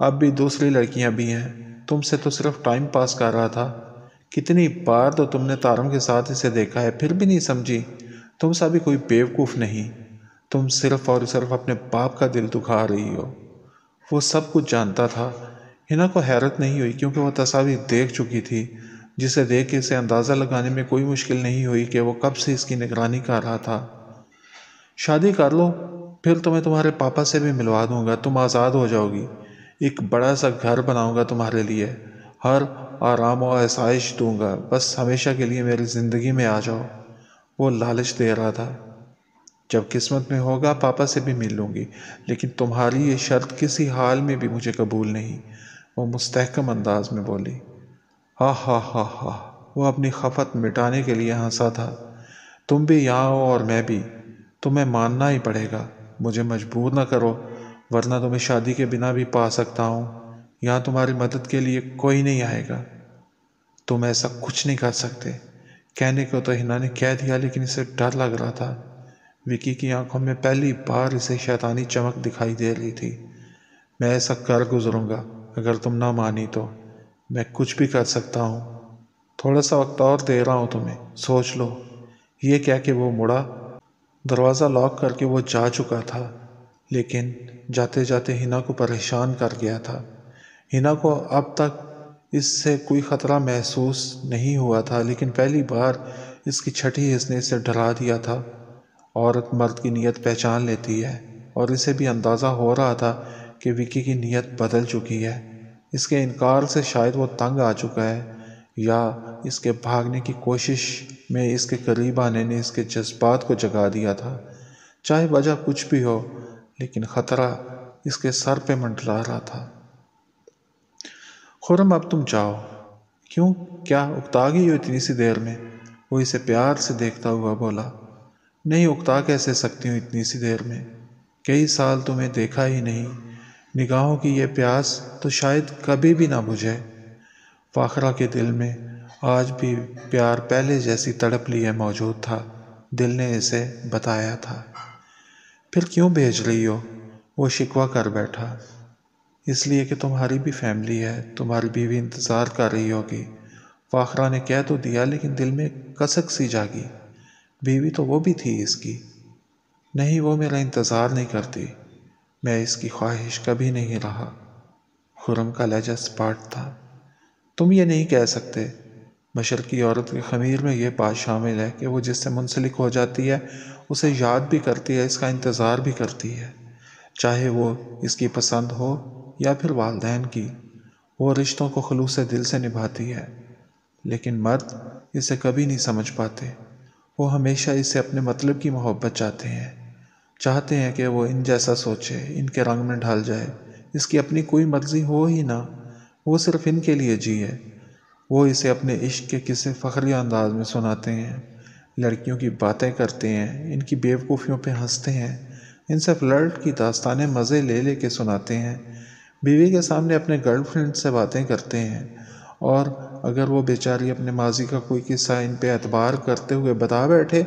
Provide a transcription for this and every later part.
اب بھی دوسری لڑکیاں بھی ہیں، تم سے تو صرف ٹائم پاس کر رہا تھا۔ کتنی بار تو تم نے تارم کے ساتھ اسے دیکھا ہے، پھر بھی نہیں سمجھی۔ تم سا بھی کوئی بیوقوف نہیں، تم صرف اور صرف اپنے باپ کا دل دکھا رہی ہو۔ وہ سب کچھ جانتا تھا۔ ہنا کو حیرت نہیں ہوئی کیونکہ وہ تصاویر دیکھ چکی تھی، جسے دیکھ کے اسے اندازہ لگانے میں کوئی مشکل نہیں ہوئی کہ وہ کب سے اس کی نگرانی کر رہا تھا۔ شادی کر لو، پھر تمہیں تمہارے پاپا سے بھی ملوا دوں گا، تم آزاد ہو جاؤ گی۔ ایک بڑا سا گھر بناؤں گا تمہارے لیے، ہر آرام و آسائش دوں گا، بس ہمیشہ کے لیے میری زندگی میں آ جاؤ۔ وہ لالچ دے رہا تھا، جب قسمت میں ہوگا پاپا سے بھی مل لوں گی، لیکن تمہاری یہ شرط کسی حال میں بھی مجھے قبول نہیں، وہ مستحکم انداز میں بولی۔ ہا ہا ہا ہا، وہ اپنی خفت مٹانے کے لیے ہنسا تھا۔ تم بھی یہاں ہو اور میں بھی، تمہیں ماننا ہی پڑے گا، مجھے مجبور نہ کرو، ورنہ تمہیں شادی کے بنا بھی پا سکتا ہوں۔ یہاں تمہاری مدد کے لیے کوئی نہیں آئے گا، تم ایسا کچھ نہیں کر سکتے۔ کہنے کو تو ہنا نے کہہ دیا، لیکن اسے ڈر لگ رہا تھا۔ وکی کی آنکھوں میں پہلی بار اسے شیطانی چمک دکھائی دے رہی تھی۔ میں ایسا کر گزروں گا، اگر تم نہ مانی تو میں کچھ بھی کر سکتا ہوں۔ تھوڑا سا وقت اور دے رہا ہوں تمہیں، سوچ لو۔ یہ کہہ کے وہ مڑا۔ دروازہ لاک کر کے وہ جا چکا تھا، لیکن جاتے جاتے ہنا کو پریشان کر گیا تھا۔ ہنا کو اب تک اس سے کوئی خطرہ محسوس نہیں ہوا تھا، لیکن پہلی بار اس کی چھٹی حس نے اسے ڈرا دیا تھا۔ عورت مرد کی نیت پہچان لیتی ہے، اور اسے بھی اندازہ ہو رہا تھا کہ وکی کی نیت بدل چکی ہے۔ اس کے انکار سے شاید وہ تنگ آ چکا ہے، یا اس کے بھاگنے کی کوشش میں اس کے قریب آنے نے اس کے جذبات کو جگا دیا تھا۔ چاہے وجہ کچھ بھی ہو، لیکن خطرہ اس کے سر پہ منڈلا رہا تھا۔ خرم اب تم جاؤ۔ کیوں، کیا اکتا گئی ہو اتنی سی دیر میں؟ وہ اسے پیار سے دیکھتا ہوا بولا۔ نہیں، اکتا کیسے سکتی ہوں اتنی سی دیر میں؟ کئی سال تمہیں دیکھا ہی نہیں، نگاہوں کی یہ پیاس تو شاید کبھی بھی نہ بجھے۔ فاخرہ کے دل میں آج بھی پیار پہلے جیسی تڑپ لیے موجود تھا، دل نے اسے بتایا تھا۔ پھر کیوں بھیج رہی ہو؟ وہ شکوہ کر بیٹھا۔ اس لیے کہ تمہاری بھی فیملی ہے، تمہاری بیوی انتظار کر رہی ہوگی۔ فاخرہ نے کہہ تو دیا، لیکن دل میں کسک سی جاگی۔ بیوی تو وہ بھی تھی اس کی۔ نہیں، وہ میرا انتظار نہیں کرتی، میں اس کی خواہش کبھی نہیں رہا۔ خرم کا لہجہ سپاٹ تھا۔ تم یہ نہیں کہہ سکتے۔ مشرقی عورت کے خمیر میں یہ بات شامل ہے کہ وہ جس سے منسلک ہو جاتی ہے اسے یاد بھی کرتی ہے، اس کا انتظار بھی کرتی ہے، چاہے وہ اس کی پسند ہو یا پھر والدین کی۔ وہ رشتوں کو خلوص دل سے نبھاتی ہے، لیکن مرد اسے کبھی نہیں سمجھ پاتے۔ وہ ہمیشہ اسے اپنے مطلب کی محبت چاہتے ہیں کہ وہ ان جیسا سوچے، ان کے رنگ میں ڈھل جائے، اس کی اپنی کوئی مرضی ہو ہی نہ، وہ صرف ان کے لیے جیے۔ وہ اسے اپنے عشق کے قصے فخریہ انداز میں سناتے ہیں، لڑکیوں کی باتیں کرتے ہیں، ان کی بیوقوفیوں پہ ہنستے ہیں، ان سے فلرٹ کی داستانیں مزے لے لے کے سناتے ہیں، بیوی کے سامنے اپنے گرل فرینڈ سے باتیں کرتے ہیں، اور اگر وہ بیچاری اپنے ماضی کا کوئی قصہ ان پہ اعتبار کرتے ہوئے بتا بیٹھے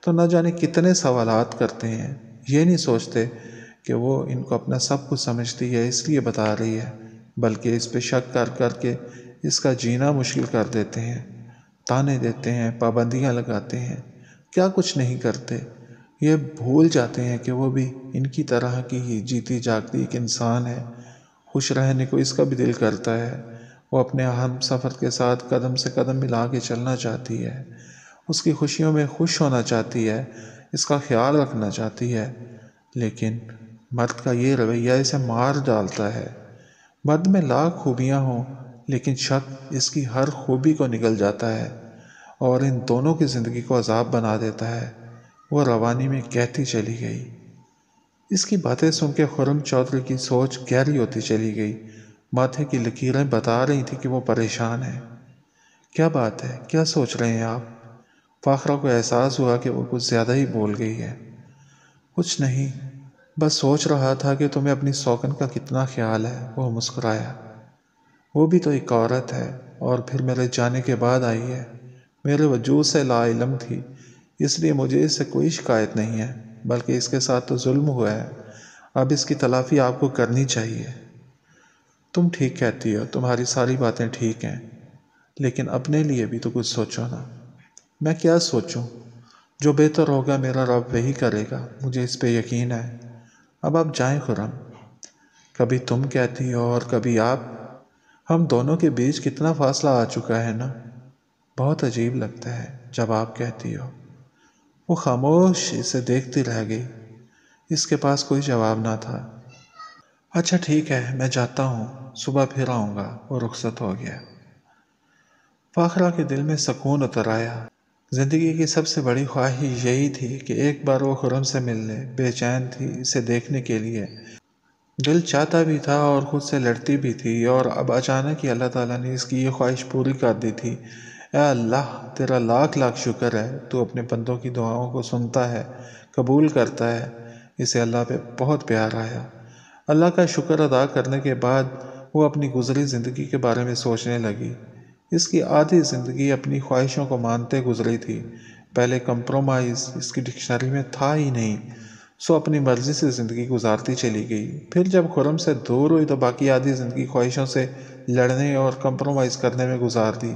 تو نہ جانے کتنے سوالات کرتے ہیں۔ یہ نہیں سوچتے کہ وہ ان کو اپنا سب کچھ سمجھتی ہے اس لیے بتا رہی ہے، بلکہ اس پہ شک کر کر کے اس کا جینا مشکل کر دیتے ہیں، تانے دیتے ہیں، پابندیاں لگاتے ہیں، کیا کچھ نہیں کرتے۔ یہ بھول جاتے ہیں کہ وہ بھی ان کی طرح کی ہی جیتی جاگتی ایک انسان ہے۔ خوش رہنے کو اس کا بھی دل کرتا ہے، وہ اپنے ہم سفر کے ساتھ قدم سے قدم ملا کے چلنا چاہتی ہے، اس کی خوشیوں میں خوش ہونا چاہتی ہے، اس کا خیال رکھنا چاہتی ہے، لیکن مرد کا یہ رویہ اسے مار ڈالتا ہے۔ مرد میں لاکھ خوبیاں ہوں، لیکن شک اس کی ہر خوبی کو نگل جاتا ہے اور ان دونوں کی زندگی کو عذاب بنا دیتا ہے۔ وہ روانی میں کہتی چلی گئی۔ اس کی باتیں سن کے خرم چودھری کی سوچ گہری ہوتی چلی گئی، ماتھے کی لکیریں بتا رہی تھی کہ وہ پریشان ہے۔ کیا بات ہے، کیا سوچ رہے ہیں آپ؟ فاخرہ کو احساس ہوا کہ وہ کچھ زیادہ ہی بول گئی ہے۔ کچھ نہیں، بس سوچ رہا تھا کہ تمہیں اپنی سوکن کا کتنا خیال ہے۔ وہ مسکرایا۔ وہ بھی تو ایک عورت ہے، اور پھر میرے جانے کے بعد آئی ہے، میرے وجود سے لا علم تھی، اس لیے مجھے اس سے کوئی شکایت نہیں ہے، بلکہ اس کے ساتھ تو ظلم ہوا ہے، اب اس کی تلافی آپ کو کرنی چاہیے۔ تم ٹھیک کہتی ہو، تمہاری ساری باتیں ٹھیک ہیں، لیکن اپنے لیے بھی تو کچھ سوچو نا۔ میں کیا سوچوں؟ جو بہتر ہوگا میرا رب وہی کرے گا، مجھے اس پہ یقین ہے۔ اب آپ جائیں خرم۔ کبھی تم کہتی ہو اور کبھی آپ، ہم دونوں کے بیچ کتنا فاصلہ آ چکا ہے نا۔ بہت عجیب لگتا ہے جب آپ کہتی ہو۔ وہ خاموش اسے دیکھتی رہ گئی، اس کے پاس کوئی جواب نہ تھا۔ اچھا ٹھیک ہے، میں جاتا ہوں، صبح پھر آؤں گا۔ وہ رخصت ہو گیا۔ فاخرہ کے دل میں سکون اتر آیا۔ زندگی کی سب سے بڑی خواہش یہی تھی کہ ایک بار وہ خرم سے مل لے۔ بے چین تھی اسے دیکھنے کے لیے، دل چاہتا بھی تھا اور خود سے لڑتی بھی تھی، اور اب اچانک ہی اللہ تعالیٰ نے اس کی یہ خواہش پوری کر دی تھی۔ اے اللہ، تیرا لاکھ لاکھ شکر ہے، تو اپنے بندوں کی دعاؤں کو سنتا ہے، قبول کرتا ہے۔ اسے اللہ پہ بہت پیار آیا۔ اللہ کا شکر ادا کرنے کے بعد وہ اپنی گزری زندگی کے بارے میں سوچنے لگی۔ اس کی آدھی زندگی اپنی خواہشوں کو مانتے گزری تھی۔ پہلے کمپرومائز اس کی ڈکشنری میں تھا ہی نہیں، سو اپنی مرضی سے زندگی گزارتی چلی گئی۔ پھر جب خرم سے دور ہوئی تو باقی آدھی زندگی خواہشوں سے لڑنے اور کمپرومائز کرنے میں گزار دی۔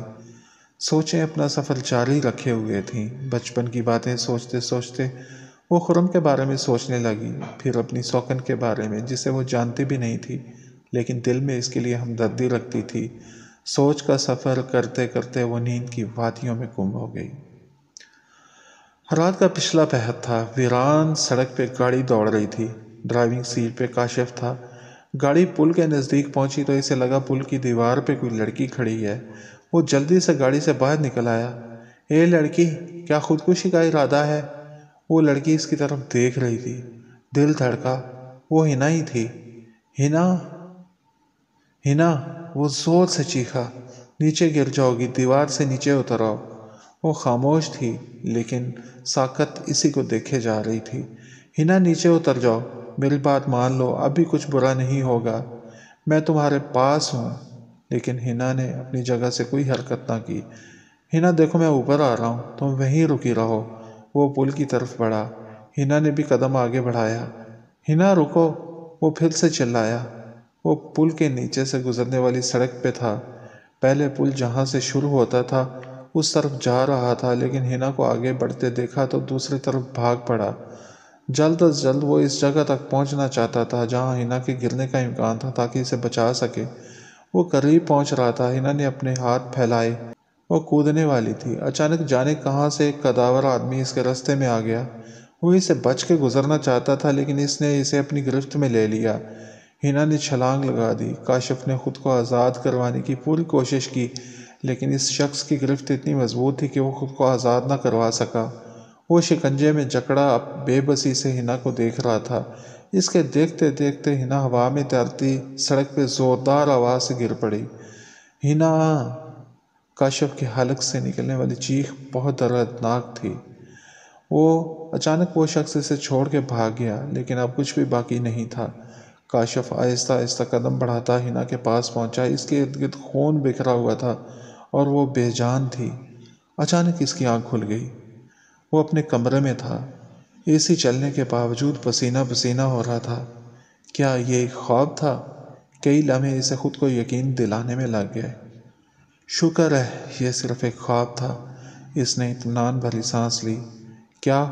سوچیں اپنا سفر جاری رکھے ہوئے تھیں۔ بچپن کی باتیں سوچتے سوچتے وہ خرم کے بارے میں سوچنے لگی، پھر اپنی سوکن کے بارے میں جسے وہ جانتی بھی نہیں تھی، لیکن دل میں اس کے لیے ہمدردی رکھتی تھی۔ سوچ کا سفر کرتے کرتے وہ نیند کی وادیوں میں گم ہو گئی۔ رات کا پچھلا پہر تھا۔ ویران سڑک پہ گاڑی دوڑ رہی تھی۔ ڈرائیونگ سیٹ پہ کاشف تھا۔ گاڑی پل کے نزدیک پہنچی تو اسے لگا پل کی دیوار پہ کوئی لڑکی کھڑی ہے۔ وہ جلدی سے گاڑی سے باہر نکل آیا۔ اے لڑکی، کیا خودکشی کا ارادہ ہے؟ وہ لڑکی اس کی طرف دیکھ رہی تھی۔ دل دھڑکا، وہ ہنا ہی تھی۔ ہنا، ہنا، وہ زور سے چیخا، نیچے گر جاؤ گی، دیوار سے نیچے اتر آؤ۔ وہ خاموش تھی لیکن ساکت اسی کو دیکھے جا رہی تھی۔ ہنا، نیچے اتر جاؤ، میری بات مان لو، اب بھی کچھ برا نہیں ہوگا، میں تمہارے پاس ہوں۔ لیکن ہنا نے اپنی جگہ سے کوئی حرکت نہ کی۔ ہنا دیکھو، میں اوپر آ رہا ہوں، تم وہیں رکی رہو۔ وہ پل کی طرف بڑھا۔ ہنا نے بھی قدم آگے بڑھایا۔ ہنا رکو، وہ پھر سے چلایا۔ وہ پل کے نیچے سے گزرنے والی سڑک پہ تھا۔ پہلے پل جہاں سے شروع ہوتا تھا اس طرف جا رہا تھا، لیکن ہنا کو آگے بڑھتے دیکھا تو دوسری طرف بھاگ پڑا۔ جلد از جلد وہ اس جگہ تک پہنچنا چاہتا تھا جہاں ہنا کے گرنے کا امکان تھا تاکہ اسے بچا سکے۔ وہ قریب پہنچ رہا تھا۔ ہنا نے اپنے ہاتھ پھیلائے، وہ کودنے والی تھی۔ اچانک جانے کہاں سے ایک قداور آدمی اس کے راستے میں آ گیا۔ وہ اسے بچ کے گزرنا چاہتا تھا لیکن اس نے اسے اپنی گرفت میں لے لیا۔ ہنا نے چھلانگ لگا دی۔ کاشف نے خود کو آزاد کروانے کی پوری کوشش کی، لیکن اس شخص کی گرفت اتنی مضبوط تھی کہ وہ خود کو آزاد نہ کروا سکا۔ وہ شکنجے میں جکڑا بے بسی سے ہنا کو دیکھ رہا تھا۔ اس کے دیکھتے دیکھتے ہنا ہوا میں تیرتی سڑک پہ زوردار آواز سے گر پڑی۔ ہنا! کاشف کے حلق سے نکلنے والی چیخ بہت دردناک تھی۔ اچانک وہ شخص اسے چھوڑ کے بھاگ گیا، لیکن اب کچھ بھی باقی نہیں تھا۔ کاشف آہستہ آہستہ قدم بڑھاتا ہنا کے پاس پہنچا۔ اس کے ارد گرد خون بکھرا ہوا تھا اور وہ بے جان تھی۔ اچانک اس کی آنکھ کھل گئی۔ وہ اپنے کمرے میں تھا۔ اے سی چلنے کے باوجود پسینہ پسینہ ہو رہا تھا۔ کیا یہ ایک خواب تھا؟ کئی لمحے اسے خود کو یقین دلانے میں لگ گئے۔ شکر ہے یہ صرف ایک خواب تھا۔ اس نے اطمینان بھری سانس لی۔ کیا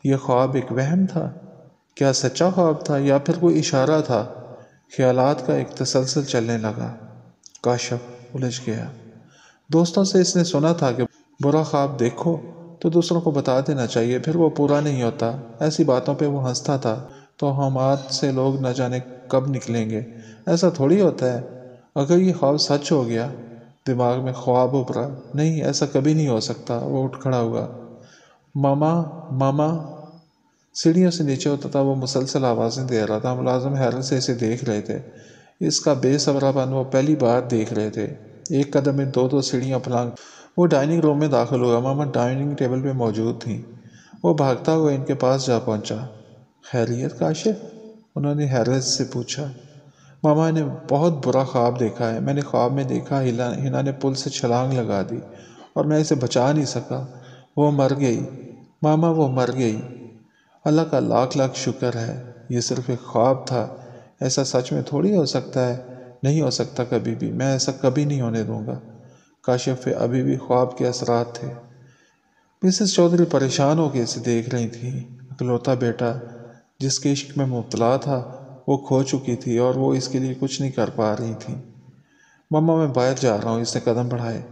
یہ خواب ایک وہم تھا؟ کیا سچا خواب تھا یا پھر کوئی اشارہ تھا؟ خیالات کا ایک تسلسل چلنے لگا۔ کاشف الجھ گیا۔ دوستوں سے اس نے سنا تھا کہ برا خواب دیکھو تو دوسروں کو بتا دینا چاہیے، پھر وہ پورا نہیں ہوتا۔ ایسی باتوں پہ وہ ہنستا تھا۔ توہمات سے لوگ نہ جانے کب نکلیں گے۔ ایسا تھوڑی ہوتا ہے۔ اگر یہ خواب سچ ہو گیا، دماغ میں خواب ابھرا، نہیں ایسا کبھی نہیں ہو سکتا۔ وہ اٹھ کھڑا ہوا۔ ماما، ماما! سیڑھیوں سے نیچے اترتا وہ مسلسل آوازیں دے رہا تھا۔ ملازم حیرت سے اسے دیکھ رہے تھے۔ اس کا بے صبرا پن وہ پہلی بار دیکھ رہے تھے۔ ایک قدم میں دو سیڑھیاں پھلانگ وہ ڈائننگ روم میں داخل ہوا۔ ماما ڈائننگ ٹیبل پہ موجود تھیں۔ وہ بھاگتا ہوا ان کے پاس جا پہنچا۔ خیریت کاشف؟ انہوں نے حیرت سے پوچھا۔ ماما نے بہت برا خواب دیکھا ہے۔ میں نے خواب میں دیکھا ہنا نے پل سے چھلانگ لگا دی اور میں اسے بچا نہیں سکا۔ وہ مر گئی ماما، وہ مر گئی۔ اللہ کا لاکھ لاکھ شکر ہے، یہ صرف ایک خواب تھا۔ ایسا سچ میں تھوڑی ہو سکتا ہے۔ نہیں ہو سکتا کبھی بھی، میں ایسا کبھی نہیں ہونے دوں گا۔ کاشف پہ ابھی بھی خواب کے اثرات تھے۔ مسز چودھری پریشان ہو کے اسے دیکھ رہی تھی۔ اکلوتا بیٹا جس کے عشق میں مبتلا تھا وہ کھو چکی تھی اور وہ اس کے لیے کچھ نہیں کر پا رہی تھی۔ مما میں باہر جا رہا ہوں، اس نے قدم بڑھائے۔